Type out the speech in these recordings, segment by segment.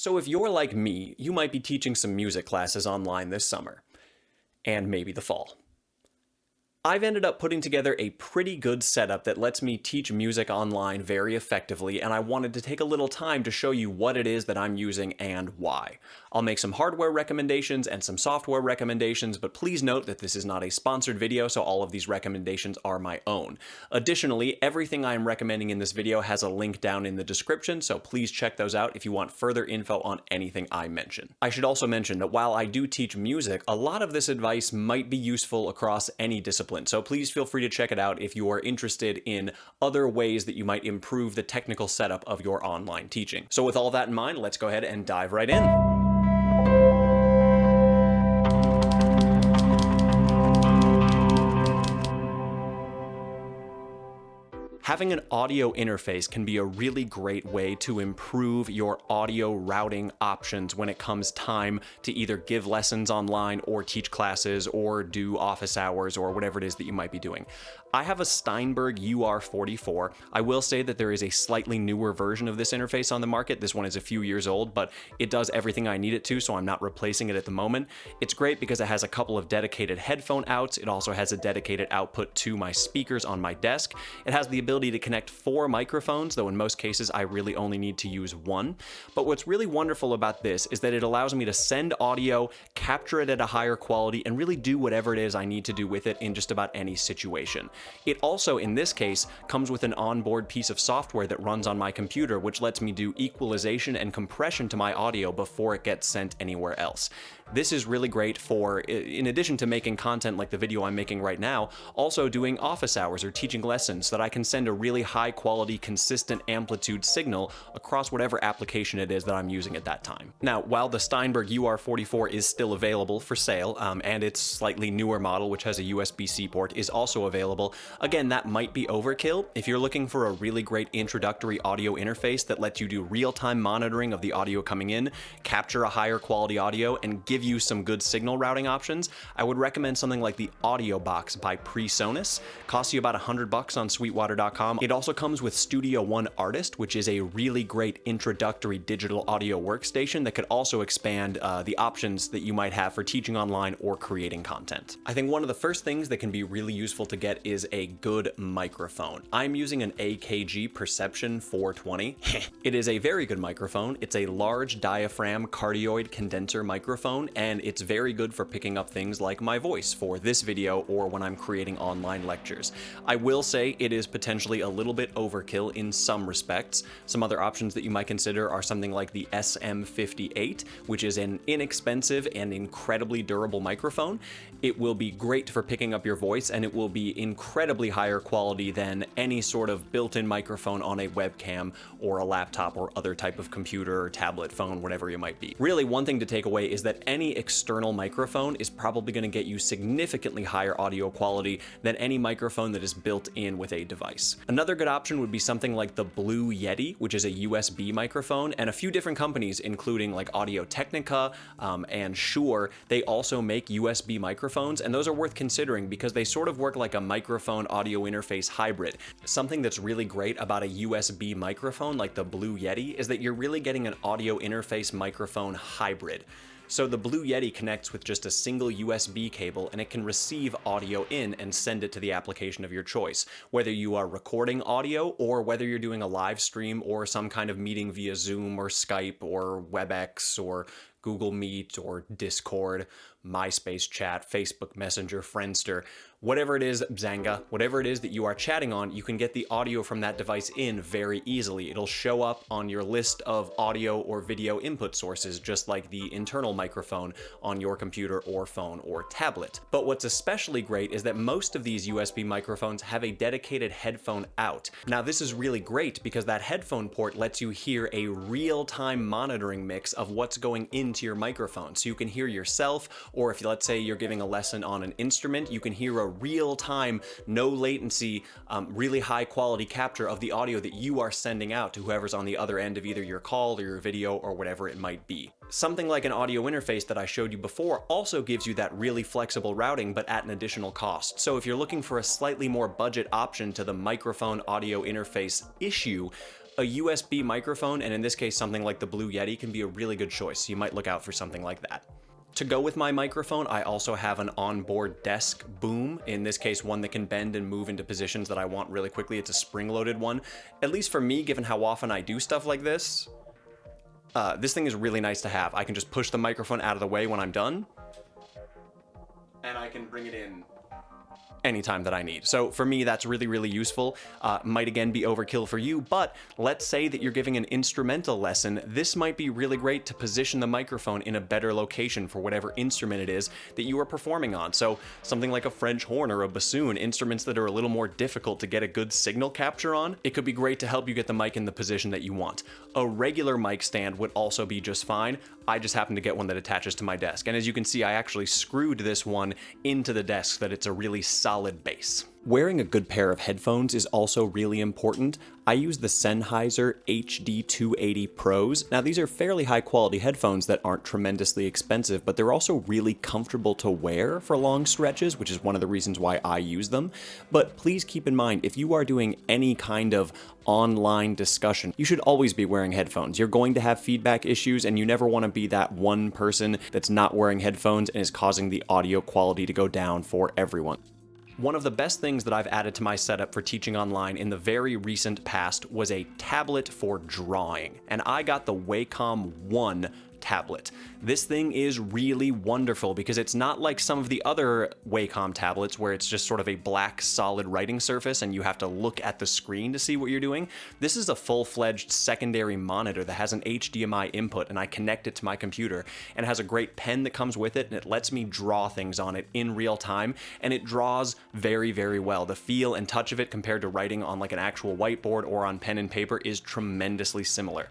So if you're like me, you might be teaching some music classes online this summer, and maybe the fall. I've ended up putting together a pretty good setup that lets me teach music online very effectively, and I wanted to take a little time to show you what it is that I'm using and why. I'll make some hardware recommendations and some software recommendations, but please note that this is not a sponsored video, so all of these recommendations are my own. Additionally, everything I am recommending in this video has a link down in the description, so please check those out if you want further info on anything I mention. I should also mention that while I do teach music, a lot of this advice might be useful across any discipline. So please feel free to check it out if you are interested in other ways that you might improve the technical setup of your online teaching. So with all that in mind, let's go ahead and dive right in. Having an audio interface can be a really great way to improve your audio routing options when it comes time to either give lessons online or teach classes or do office hours or whatever it is that you might be doing. I have a Steinberg UR44. I will say that there is a slightly newer version of this interface on the market. This one is a few years old, but it does everything I need it to, so I'm not replacing it at the moment. It's great because it has a couple of dedicated headphone outs. It also has a dedicated output to my speakers on my desk. It has the ability to connect 4 microphones, though in most cases I really only need to use 1. But what's really wonderful about this is that it allows me to send audio, capture it at a higher quality, and really do whatever it is I need to do with it in just about any situation. It also, in this case, comes with an onboard piece of software that runs on my computer, which lets me do equalization and compression to my audio before it gets sent anywhere else. This is really great for, in addition to making content like the video I'm making right now, also doing office hours or teaching lessons so that I can send a really high quality, consistent amplitude signal across whatever application it is that I'm using at that time. Now, while the Steinberg UR44 is still available for sale, and its slightly newer model, which has a USB-C port, is also available, again, that might be overkill. If you're looking for a really great introductory audio interface that lets you do real-time monitoring of the audio coming in, capture a higher quality audio, and give you some good signal routing options, I would recommend something like the Audiobox by PreSonus. Costs you about $100 on sweetwater.com. It also comes with Studio One Artist, which is a really great introductory digital audio workstation that could also expand the options that you might have for teaching online or creating content. I think one of the first things that can be really useful to get is a good microphone. I'm using an AKG Perception 420. It is a very good microphone. It's a large diaphragm cardioid condenser microphone, and it's very good for picking up things like my voice for this video or when I'm creating online lectures. I will say it is potentially a little bit overkill in some respects. Some other options that you might consider are something like the SM58, which is an inexpensive and incredibly durable microphone. It will be great for picking up your voice, and it will be incredibly higher quality than any sort of built-in microphone on a webcam or a laptop or other type of computer or tablet, phone, whatever you might be. Really, one thing to take away is that any external microphone is probably going to get you significantly higher audio quality than any microphone that is built in with a device. Another good option would be something like the Blue Yeti, which is a USB microphone, and a few different companies, including like Audio-Technica and Shure, they also make USB microphones, and those are worth considering because they sort of work like a microphone audio interface hybrid. Something that's really great about a USB microphone like the Blue Yeti is that you're really getting an audio interface microphone hybrid. So the Blue Yeti connects with just a single USB cable, and it can receive audio in and send it to the application of your choice, whether you are recording audio or whether you're doing a live stream or some kind of meeting via Zoom or Skype or WebEx or Google Meet or Discord, MySpace chat, Facebook Messenger, Friendster, whatever it is, Zanga, whatever it is that you are chatting on, you can get the audio from that device in very easily. It'll show up on your list of audio or video input sources, just like the internal microphone on your computer or phone or tablet. But what's especially great is that most of these USB microphones have a dedicated headphone out. Now, this is really great because that headphone port lets you hear a real-time monitoring mix of what's going into your microphone. So you can hear yourself, or if let's say you're giving a lesson on an instrument, you can hear a real-time, no latency, really high quality capture of the audio that you are sending out to whoever's on the other end of either your call or your video or whatever it might be. Something like an audio interface that I showed you before also gives you that really flexible routing, but at an additional cost. So if you're looking for a slightly more budget option to the microphone audio interface issue, a USB microphone, and in this case something like the Blue Yeti, can be a really good choice, so you might look out for something like that. To go with my microphone, I also have an onboard desk boom, in this case one that can bend and move into positions that I want really quickly. It's a spring-loaded one. At least for me, given how often I do stuff like this thing is really nice to have. I can just push the microphone out of the way when I'm done, and I can bring it in anytime that I need. So for me, that's really, really useful. Might again be overkill for you, but let's say that you're giving an instrumental lesson. This might be really great to position the microphone in a better location for whatever instrument it is that you are performing on. So something like a French horn or a bassoon, instruments that are a little more difficult to get a good signal capture on, it could be great to help you get the mic in the position that you want. A regular mic stand would also be just fine. I just happen to get one that attaches to my desk. And as you can see, I actually screwed this one into the desk so that it's a really solid base. Wearing a good pair of headphones is also really important. I use the Sennheiser HD280 Pros. Now these are fairly high quality headphones that aren't tremendously expensive, but they're also really comfortable to wear for long stretches, which is one of the reasons why I use them. But please keep in mind, if you are doing any kind of online discussion, you should always be wearing headphones. You're going to have feedback issues, and you never want to be that one person that's not wearing headphones and is causing the audio quality to go down for everyone. One of the best things that I've added to my setup for teaching online in the very recent past was a tablet for drawing, and I got the Wacom One Tablet. This thing is really wonderful because it's not like some of the other Wacom tablets where it's just sort of a black solid writing surface and you have to look at the screen to see what you're doing. This is a full-fledged secondary monitor that has an HDMI input, and I connect it to my computer, and it has a great pen that comes with it, and it lets me draw things on it in real time, and it draws very, very well. The feel and touch of it compared to writing on like an actual whiteboard or on pen and paper is tremendously similar.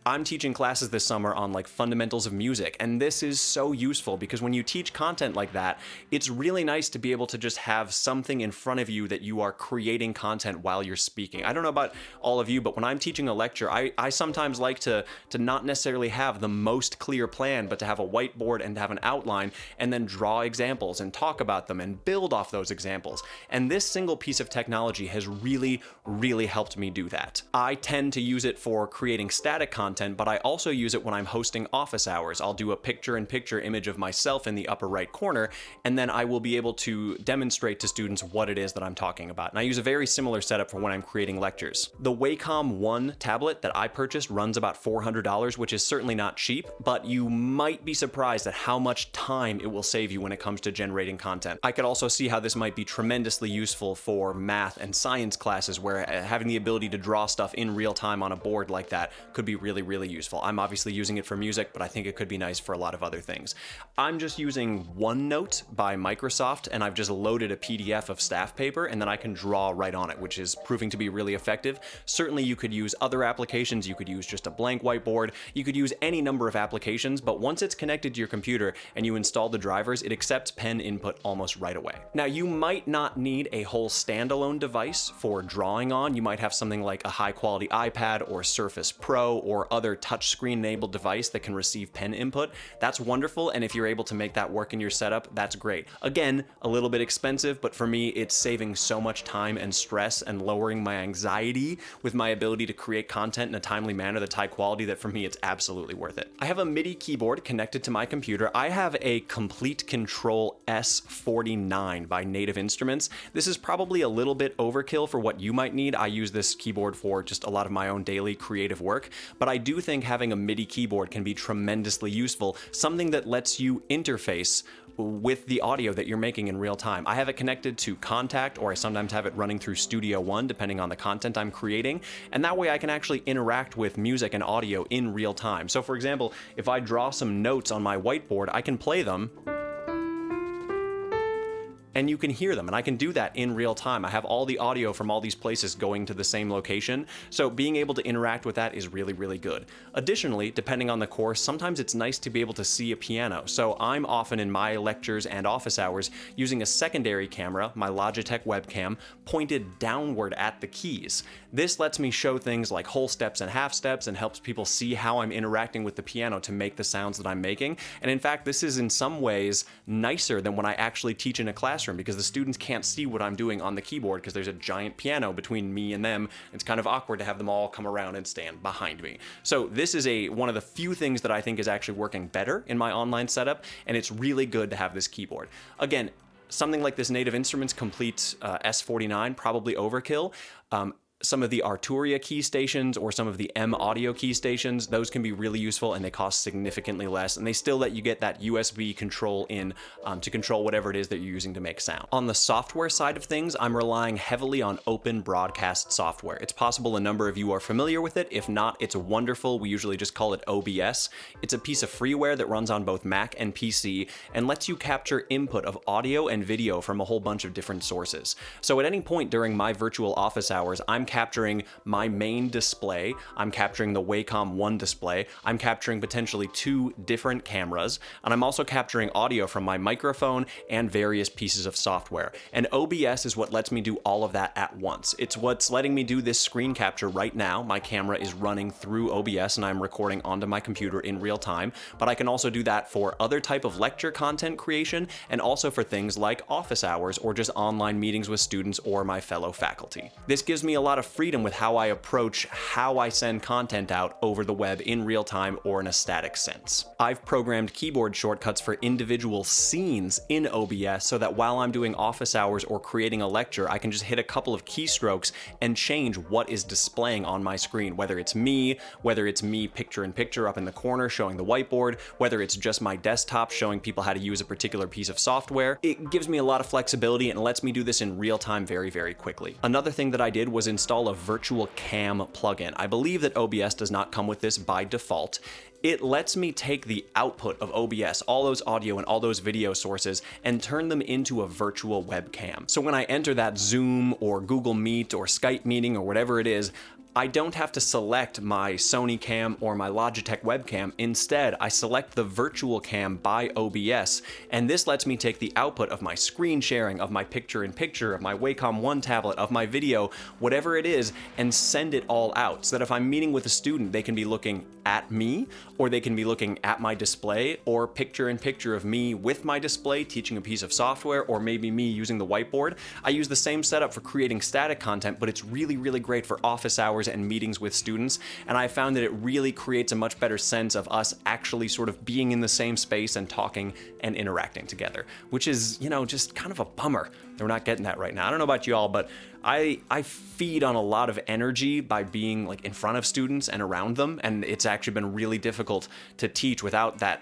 I'm teaching classes this summer on like fundamentals of music, and this is so useful because when you teach content like that, it's really nice to be able to just have something in front of you that you are creating content while you're speaking. I don't know about all of you, but when I'm teaching a lecture, I sometimes like to not necessarily have the most clear plan, but to have a whiteboard and to have an outline and then draw examples and talk about them and build off those examples. And this single piece of technology has really, really helped me do that. I tend to use it for creating static content, but I also use it when I'm hosting office hours. I'll do a picture-in-picture image of myself in the upper right corner, and then I will be able to demonstrate to students what it is that I'm talking about. And I use a very similar setup for when I'm creating lectures. The Wacom One tablet that I purchased runs about $400, which is certainly not cheap, but you might be surprised at how much time it will save you when it comes to generating content. I could also see how this might be tremendously useful for math and science classes, where having the ability to draw stuff in real time on a board like that could be really, really useful. I'm obviously using it for music, but I think it could be nice for a lot of other things. I'm just using OneNote by Microsoft, and I've just loaded a PDF of staff paper, and then I can draw right on it, which is proving to be really effective. Certainly you could use other applications. You could use just a blank whiteboard. You could use any number of applications, but once it's connected to your computer and you install the drivers, it accepts pen input almost right away. Now, you might not need a whole standalone device for drawing on. You might have something like a high-quality iPad or Surface Pro or other touchscreen-enabled device that can receive pen input. That's wonderful, and if you're able to make that work in your setup, that's great. Again, a little bit expensive, but for me, it's saving so much time and stress and lowering my anxiety with my ability to create content in a timely manner that's high quality that for me, it's absolutely worth it. I have a Midi keyboard connected to my computer. I have a Complete Control S49 by Native Instruments. This is probably a little bit overkill for what you might need. I use this keyboard for just a lot of my own daily creative work, but I do think having a Midi keyboard can be tremendously useful, something that lets you interface with the audio that you're making in real time. I have it connected to Contact, or I sometimes have it running through Studio One, depending on the content I'm creating, and that way I can actually interact with music and audio in real time. So for example, if I draw some notes on my whiteboard, I can play them, and you can hear them, and I can do that in real time. I have all the audio from all these places going to the same location, so being able to interact with that is really, really good. Additionally, depending on the course, sometimes it's nice to be able to see a piano, so I'm often in my lectures and office hours using a secondary camera, my Logitech Webcam, pointed downward at the keys. This lets me show things like whole steps and half steps and helps people see how I'm interacting with the piano to make the sounds that I'm making, and in fact, this is in some ways nicer than when I actually teach in a classroom, classroom because the students can't see what I'm doing on the keyboard because there's a giant piano between me and them. It's kind of awkward to have them all come around and stand behind me. So this is one of the few things that I think is actually working better in my online setup, and it's really good to have this keyboard. Again, something like this Native Instruments Complete S49, probably overkill. Some of the Arturia key stations or some of the M Audio key stations, those can be really useful and they cost significantly less, and they still let you get that USB control in to control whatever it is that you're using to make sound. On the software side of things, I'm relying heavily on open broadcast software. It's possible a number of you are familiar with it. If not, it's wonderful. We usually just call it OBS. It's a piece of freeware that runs on both Mac and PC and lets you capture input of audio and video from a whole bunch of different sources. So at any point during my virtual office hours, I'm capturing my main display, I'm capturing the Wacom One display, I'm capturing potentially 2 different cameras, and I'm also capturing audio from my microphone and various pieces of software. And OBS is what lets me do all of that at once. It's what's letting me do this screen capture right now. My camera is running through OBS and I'm recording onto my computer in real time, but I can also do that for other type of lecture content creation and also for things like office hours or just online meetings with students or my fellow faculty. This gives me a lot of freedom with how I approach how I send content out over the web in real time or in a static sense. I've programmed keyboard shortcuts for individual scenes in OBS so that while I'm doing office hours or creating a lecture, I can just hit a couple of keystrokes and change what is displaying on my screen, whether it's me picture in picture up in the corner showing the whiteboard, whether it's just my desktop showing people how to use a particular piece of software. It gives me a lot of flexibility and lets me do this in real time very, very quickly. Another thing that I did was install a Virtual Cam plugin. I believe that OBS does not come with this by default. It lets me take the output of OBS, all those audio and all those video sources, and turn them into a virtual webcam. So when I enter that Zoom or Google Meet or Skype meeting or whatever it is, I don't have to select my Sony cam or my Logitech webcam. Instead, I select the virtual cam by OBS, and this lets me take the output of my screen sharing, of my picture-in-picture, of my Wacom One Tablet, of my video, whatever it is, and send it all out so that if I'm meeting with a student, they can be looking at me, or they can be looking at my display, or picture-in-picture of me with my display teaching a piece of software, or maybe me using the whiteboard. I use the same setup for creating static content, but it's really, really great for office hours and meetings with students, and I found that it really creates a much better sense of us actually sort of being in the same space and talking and interacting together, which is, you know, just kind of a bummer that we're not getting that right now. I don't know about y'all, but I feed on a lot of energy by being like in front of students and around them, and it's actually been really difficult to teach without that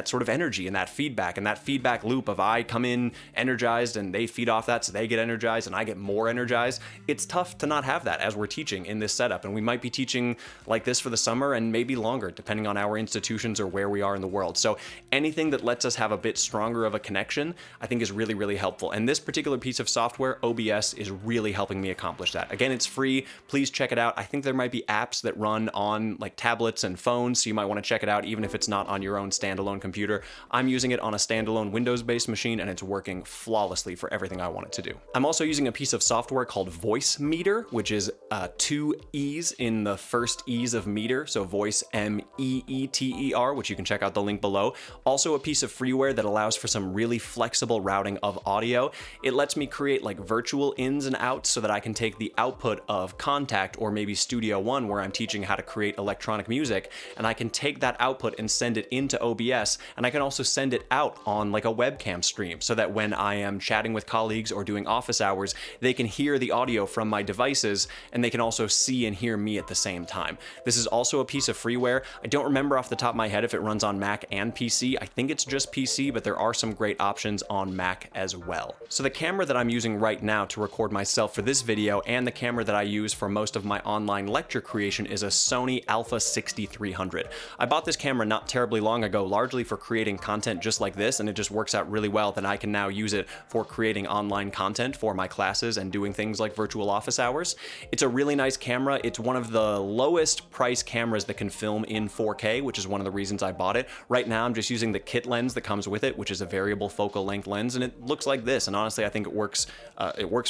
sort of energy and that feedback loop of I come in energized and they feed off that, so they get energized and I get more energized. It's tough to not have that as we're teaching in this setup, and we might be teaching like this for the summer and maybe longer depending on our institutions or where we are in the world. So anything that lets us have a bit stronger of a connection I think is really, really helpful, and this particular piece of software, OBS, is really helping me accomplish that. Again, it's free. Please check it out. I think there might be apps that run on like tablets and phones, so you might want to check it out even if it's not on your own standalone computer. I'm using it on a standalone Windows-based machine and it's working flawlessly for everything I want it to do. I'm also using a piece of software called VoiceMeeter, which is 2 E's in the first E's of meter, so voice MEETER, which you can check out the link below. Also a piece of freeware that allows for some really flexible routing of audio. It lets me create like virtual ins and outs so that I can take the output of Contact or maybe Studio One where I'm teaching how to create electronic music, and I can take that output and send it into OBS, and I can also send it out on like a webcam stream so that when I am chatting with colleagues or doing office hours, they can hear the audio from my devices and they can also see and hear me at the same time. This is also a piece of freeware. I don't remember off the top of my head if it runs on Mac and PC. I think it's just PC, but there are some great options on Mac as well. So the camera that I'm using right now to record myself for this video and the camera that I use for most of my online lecture creation is a Sony Alpha 6300. I bought this camera not terribly long ago, largely for creating content just like this, and it just works out really well that I can now use it for creating online content for my classes and doing things like virtual office hours. It's a really nice camera. It's one of the lowest price cameras that can film in 4K, which is one of the reasons I bought it. Right now I'm just using the kit lens that comes with it, which is a variable focal length lens, and it looks like this, and honestly I think it works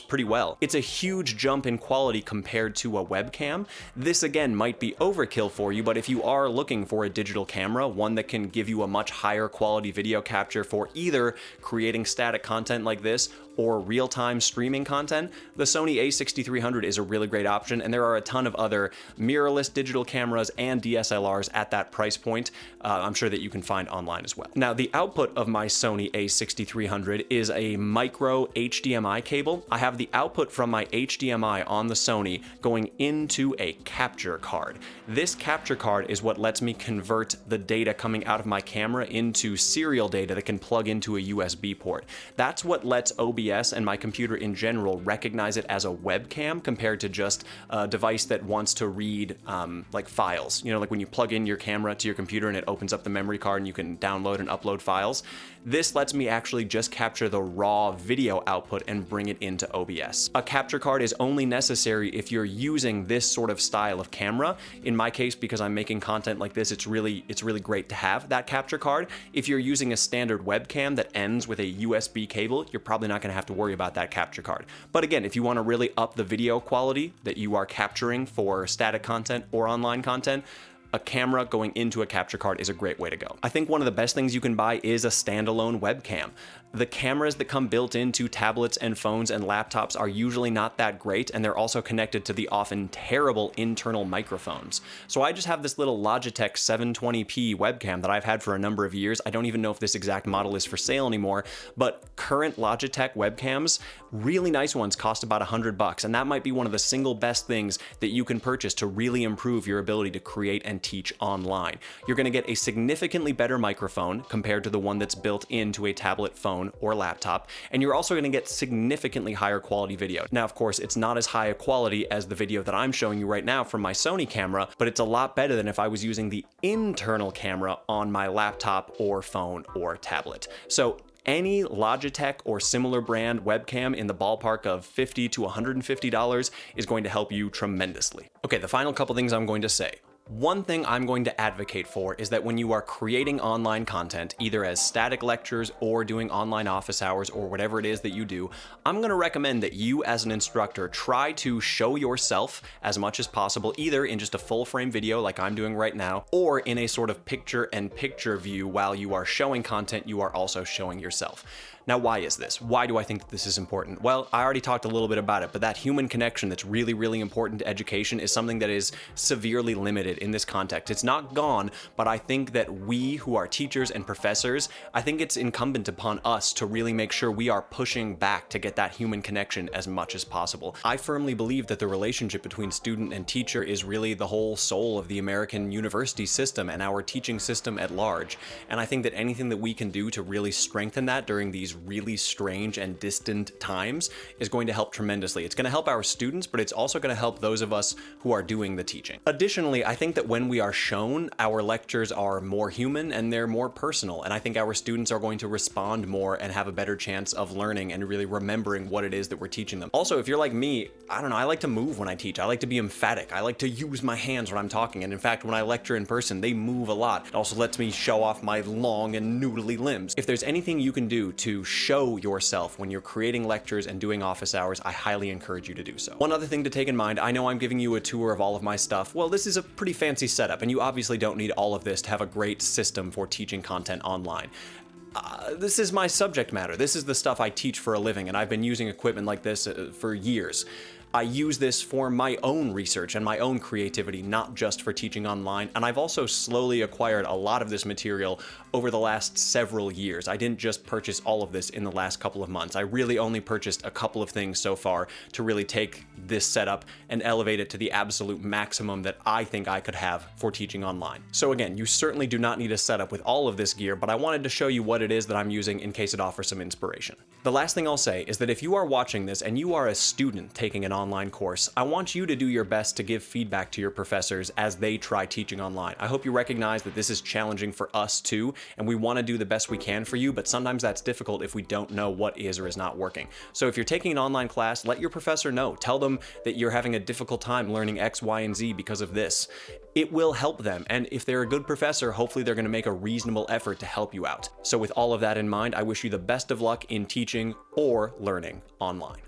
pretty well. It's a huge jump in quality compared to a webcam. This again might be overkill for you, but if you are looking for a digital camera, one that can give you a much higher quality video capture for either creating static content like this or real-time streaming content, the Sony a6300 is a really great option, and there are a ton of other mirrorless digital cameras and DSLRs at that price point. I'm sure that you can find online as well. Now, the output of my Sony a6300 is a micro HDMI cable. I have the output from my HDMI on the Sony going into a capture card. This capture card is what lets me convert the data coming out of my camera into serial data that can plug into a USB port. That's what lets OBS and my computer in general recognize it as a webcam compared to just a device that wants to read like files. You know, like when you plug in your camera to your computer and it opens up the memory card and you can download and upload files. This lets me actually just capture the raw video output and bring it into OBS. A capture card is only necessary if you're using this sort of style of camera. In my case, because I'm making content like this, it's really great to have that capture card. If you're using a standard webcam that ends with a USB cable, you're probably not going to have to worry about that capture card. But again, if you want to really up the video quality that you are capturing for static content or online content, a camera going into a capture card is a great way to go. I think one of the best things you can buy is a standalone webcam. The cameras that come built into tablets and phones and laptops are usually not that great, and they're also connected to the often terrible internal microphones. So I just have this little Logitech 720p webcam that I've had for a number of years. I don't even know if this exact model is for sale anymore, but current Logitech webcams, really nice ones, cost about $100, and that might be one of the single best things that you can purchase to really improve your ability to create and teach online. You're going to get a significantly better microphone compared to the one that's built into a tablet, phone, or laptop, and you're also going to get significantly higher quality video. Now, of course, it's not as high a quality as the video that I'm showing you right now from my Sony camera, but it's a lot better than if I was using the internal camera on my laptop or phone or tablet. So any Logitech or similar brand webcam in the ballpark of $50 to $150 is going to help you tremendously. Okay, the final couple things I'm going to say. One thing I'm going to advocate for is that when you are creating online content, either as static lectures or doing online office hours or whatever it is that you do, I'm going to recommend that you as an instructor try to show yourself as much as possible, either in just a full frame video like I'm doing right now, or in a sort of picture-in-picture view. While you are showing content, you are also showing yourself. Now, why is this? Why do I think that this is important? Well, I already talked a little bit about it, but that human connection that's really, really important to education is something that is severely limited in this context. It's not gone, but I think that we who are teachers and professors, I think it's incumbent upon us to really make sure we are pushing back to get that human connection as much as possible. I firmly believe that the relationship between student and teacher is really the whole soul of the American university system and our teaching system at large. And I think that anything that we can do to really strengthen that during these really strange and distant times is going to help tremendously. It's going to help our students, but it's also going to help those of us who are doing the teaching. Additionally, I think that when we are shown, our lectures are more human and they're more personal, and I think our students are going to respond more and have a better chance of learning and really remembering what it is that we're teaching them. Also, if you're like me, I don't know, I like to move when I teach. I like to be emphatic. I like to use my hands when I'm talking, and in fact, when I lecture in person, they move a lot. It also lets me show off my long and noodly limbs. If there's anything you can do to show yourself when you're creating lectures and doing office hours, I highly encourage you to do so. One other thing to take in mind, I know I'm giving you a tour of all of my stuff. Well, this is a pretty fancy setup, and you obviously don't need all of this to have a great system for teaching content online. This is my subject matter. This is the stuff I teach for a living, and I've been using equipment like this for years. I use this for my own research and my own creativity, not just for teaching online, and I've also slowly acquired a lot of this material over the last several years. I didn't just purchase all of this in the last couple of months. I really only purchased a couple of things so far to really take this setup and elevate it to the absolute maximum that I think I could have for teaching online. So again, you certainly do not need a setup with all of this gear, but I wanted to show you what it is that I'm using in case it offers some inspiration. The last thing I'll say is that if you are watching this and you are a student taking an online course, I want you to do your best to give feedback to your professors as they try teaching online. I hope you recognize that this is challenging for us too, and we want to do the best we can for you, but sometimes that's difficult if we don't know what is or is not working. So if you're taking an online class, let your professor know. Tell them that you're having a difficult time learning X, Y, and Z because of this. It will help them, and if they're a good professor, hopefully they're going to make a reasonable effort to help you out. So with all of that in mind, I wish you the best of luck in teaching or learning online.